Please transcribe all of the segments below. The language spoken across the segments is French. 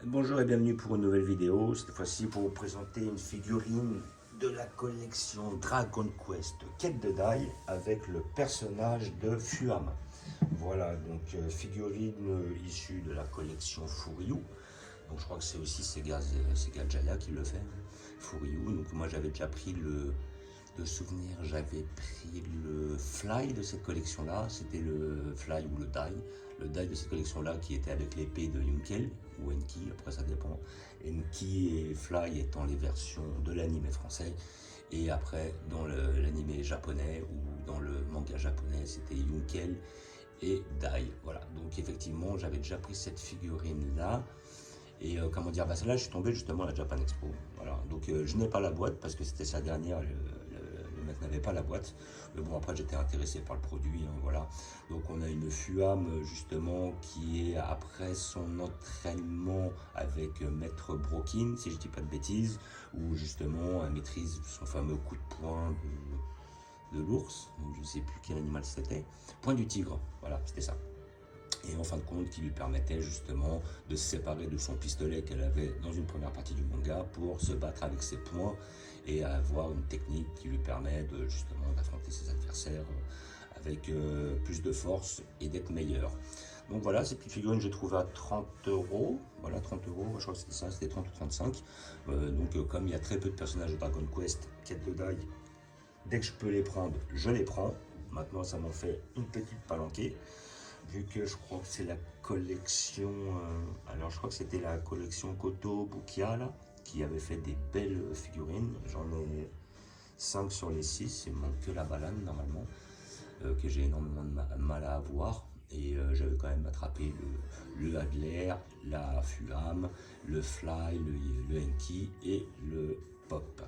Bonjour et bienvenue pour une nouvelle vidéo. Cette fois-ci pour vous présenter une figurine de la collection Dragon Quest Quête de Dai avec le personnage de Fuam. Voilà, donc figurine issue de la collection Furyu. Donc je crois que c'est aussi Sega Jaya qui le fait, Furyu. Donc moi j'avais déjà pris de souvenir, j'avais pris le Fly de cette collection-là, c'était le Fly ou le Dai de cette collection-là qui était avec l'épée de Yunkel, ou Enki, après ça dépend, Enki et Fly étant les versions de l'anime français, et après dans l'anime japonais ou dans le manga japonais, c'était Yunkel et Dai, voilà, donc effectivement j'avais déjà pris cette figurine-là, et comment dire, bah celle-là je suis tombé justement à la Japan Expo, voilà, donc je n'ai pas la boîte parce que c'était sa dernière, le mec n'avait pas la boîte, mais bon après j'étais intéressé par le produit, hein, voilà. Donc on a une Fuam justement qui est après son entraînement avec Maître Brokin, si je dis pas de bêtises, où justement elle maîtrise son fameux coup de poing de l'ours, donc je ne sais plus quel animal c'était, poing du tigre, voilà c'était ça. Et en fin de compte qui lui permettait justement de se séparer de son pistolet qu'elle avait dans une première partie du manga pour se battre avec ses poings et avoir une technique qui lui permet de justement d'affronter ses adversaires avec plus de force et d'être meilleur. Donc voilà, cette petite figurine je trouve à 30 euros, voilà 30 euros, je crois que c'était ça, c'était 30 ou 35. Donc comme il y a très peu de personnages de Dragon Quest, Quête de Dai, dès que je peux les prendre, je les prends. Maintenant ça m'en fait une petite palanquée. Vu que je crois que c'est la collection, alors je crois que c'était la collection Koto Bukiya là, qui avait fait des belles figurines. J'en ai 5 sur les 6, il me manque que la balane normalement, que j'ai énormément de mal à avoir. Et j'avais quand même attrapé le Adler, la Fuam, le Fly, le Enki et le Pop,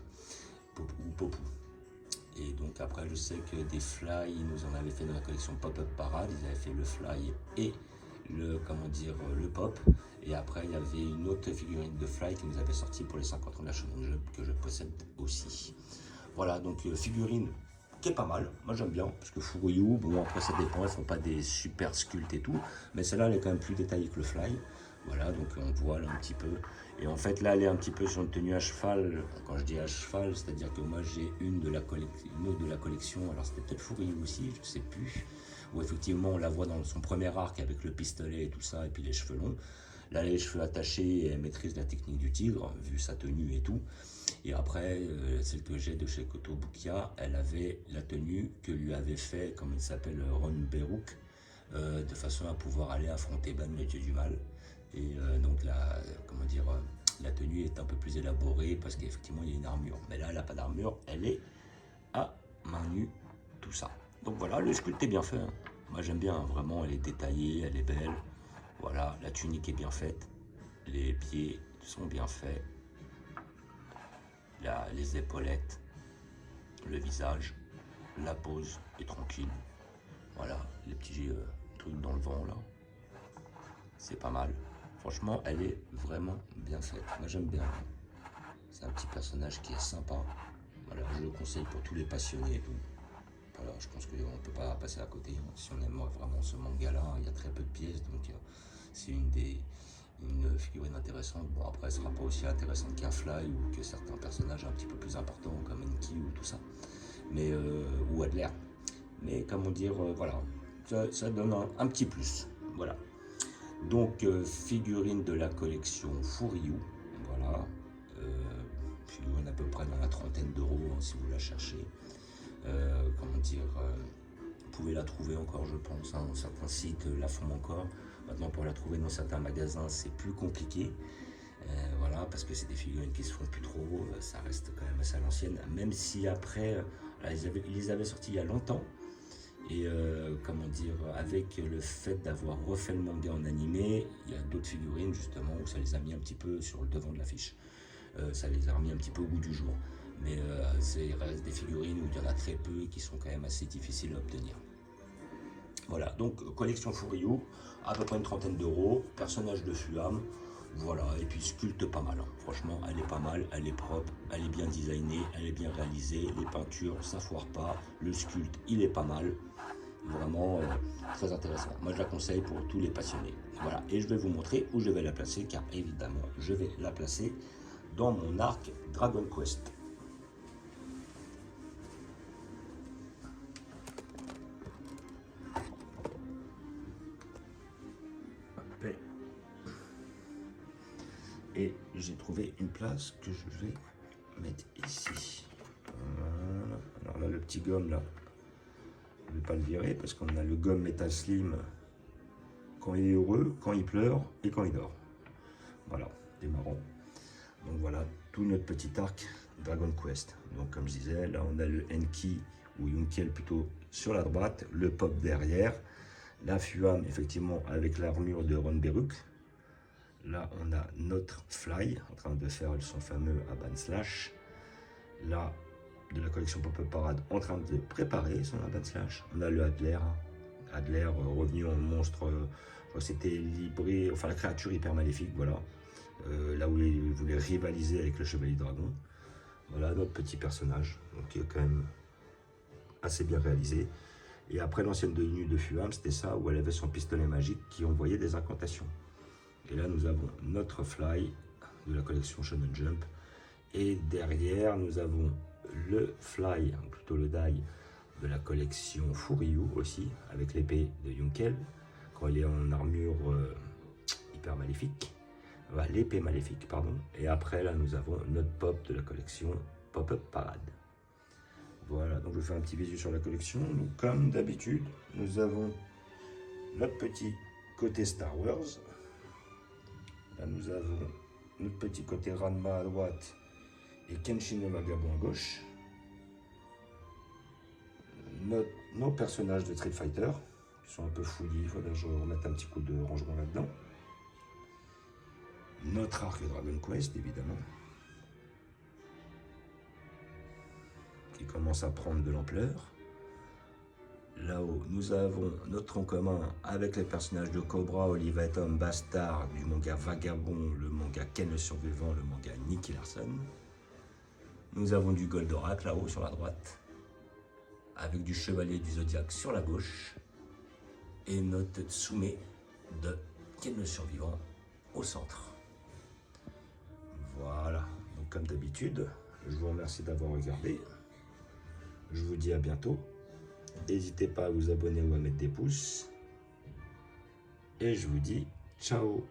ou Popu. Et donc après je sais que des fly, ils nous en avaient fait dans la collection Pop-Up Parade, ils avaient fait le fly et le, comment dire, le pop. Et après il y avait une autre figurine de fly qui nous avait sorti pour les 50 ans de la Shonen Jump que je possède aussi. Voilà, donc figurine qui est pas mal, moi j'aime bien, parce que Furyu, bon après ça dépend, elles font pas des super sculptes et tout, mais celle-là elle est quand même plus détaillée que le fly. Voilà, donc on voit là un petit peu. Et en fait, là, elle est un petit peu sur une tenue à cheval. Quand je dis à cheval, c'est-à-dire que moi, j'ai une autre de la collection. Alors, c'était peut-être Furyu aussi, je ne sais plus. Où effectivement, on la voit dans son premier arc avec le pistolet et tout ça, et puis les cheveux longs. Là, les cheveux attachés, elle maîtrise la technique du tigre, vu sa tenue et tout. Et après, celle que j'ai de chez Koto Bukiya, elle avait la tenue que lui avait fait, comme il s'appelle, Ron Beruk, de façon à pouvoir aller affronter Ban, le dieu du mal. Et donc comment dire, la tenue est un peu plus élaborée parce qu'effectivement il y a une armure. Mais là elle n'a pas d'armure, elle est à main nue, tout ça. Donc voilà, le sculpte est bien fait, hein. Moi j'aime bien, hein, vraiment, elle est détaillée, elle est belle. Voilà, la tunique est bien faite, les pieds sont bien faits, les épaulettes, le visage, la pose est tranquille. Voilà, les petits trucs dans le vent là, c'est pas mal. Franchement, elle est vraiment bien faite. Moi, j'aime bien. C'est un petit personnage qui est sympa. Voilà, je le conseille pour tous les passionnés et tout. Voilà, je pense qu'on ne peut pas passer à côté. Si on aime vraiment ce manga-là, il y a très peu de pièces, donc c'est une figurine intéressante. Bon, après, elle ne sera pas aussi intéressante qu'un Fly ou que certains personnages un petit peu plus importants comme Enki ou tout ça. Mais, ou Adler. Mais comment dire, voilà, ça donne un petit plus. Voilà. Donc figurine de la collection Furyu, voilà, figurine à peu près dans la trentaine d'euros, hein, si vous la cherchez. Comment dire, vous pouvez la trouver encore, je pense, hein, certains sites la font encore. Maintenant pour la trouver dans certains magasins c'est plus compliqué, voilà, parce que c'est des figurines qui se font plus trop, ça reste quand même assez à l'ancienne, même si après, ils les avaient sortis il y a longtemps. Et comment dire, avec le fait d'avoir refait le manga en animé, il y a d'autres figurines justement où ça les a mis un petit peu sur le devant de l'affiche. Ça les a remis un petit peu au goût du jour. Mais il reste des figurines où il y en a très peu et qui sont quand même assez difficiles à obtenir. Voilà, donc collection Furyu, à peu près une trentaine d'euros, personnage de Fuam, voilà, et puis sculpte pas mal, hein. Franchement elle est pas mal, elle est propre, elle est bien designée, elle est bien réalisée, les peintures ça foire pas, le sculpte il est pas mal, vraiment très intéressant. Moi je la conseille pour tous les passionnés. Voilà, et je vais vous montrer où je vais la placer, car évidemment, je vais la placer dans mon arc Dragon Quest. Et j'ai trouvé une place que je vais mettre ici. Voilà. Alors là, le petit gomme là, je ne vais pas le virer parce qu'on a le gomme Metal Slim quand il est heureux, quand il pleure et quand il dort. Voilà, c'est marrant. Donc voilà, tout notre petit arc Dragon Quest. Donc comme je disais, là on a le Enki ou Yunkel plutôt sur la droite, le Pop derrière, la Fuam effectivement avec l'armure de Ron Beruk. Là on a notre Fly en train de faire son fameux Aban Slash. Là de la collection Pop-Up Parade en train de préparer son Aban Slash. On a le Adler, Adler revenu en monstre, je crois que c'était Libré, enfin la créature hyper maléfique, voilà. Là où il voulait rivaliser avec le Chevalier Dragon. Voilà notre petit personnage, donc qui est quand même assez bien réalisé. Et après l'ancienne tenue de Fuam, c'était ça où elle avait son pistolet magique qui envoyait des incantations. Et là nous avons notre Fly de la collection Shonen Jump. Et derrière nous avons le Fly, ou plutôt le Die de la collection Furyu aussi, avec l'épée de Yunkel, quand il est en armure hyper maléfique. L'épée maléfique, pardon. Et après, là, nous avons notre pop de la collection Pop-Up Parade. Voilà, donc je fais un petit visu sur la collection. Donc, comme d'habitude, nous avons notre petit côté Star Wars. Là, nous avons notre petit côté Ranma à droite et Kenshin le Vagabond à gauche. Nos personnages de Street Fighter, qui sont un peu fouillis, il faudrait que je remette un petit coup de rangement là-dedans. Notre arc Dragon Quest, évidemment, qui commence à prendre de l'ampleur. Là-haut, nous avons notre tronc commun avec les personnages de Cobra, Oliva et Tom, Bastard, du manga Vagabond, le manga Ken le Survivant, le manga Nicky Larson. Nous avons du Goldorak là-haut sur la droite, avec du Chevalier du Zodiaque sur la gauche, et notre Tsume de Ken le Survivant au centre. Voilà, donc comme d'habitude, je vous remercie d'avoir regardé. Je vous dis à bientôt. N'hésitez pas à vous abonner ou à mettre des pouces. Et je vous dis ciao.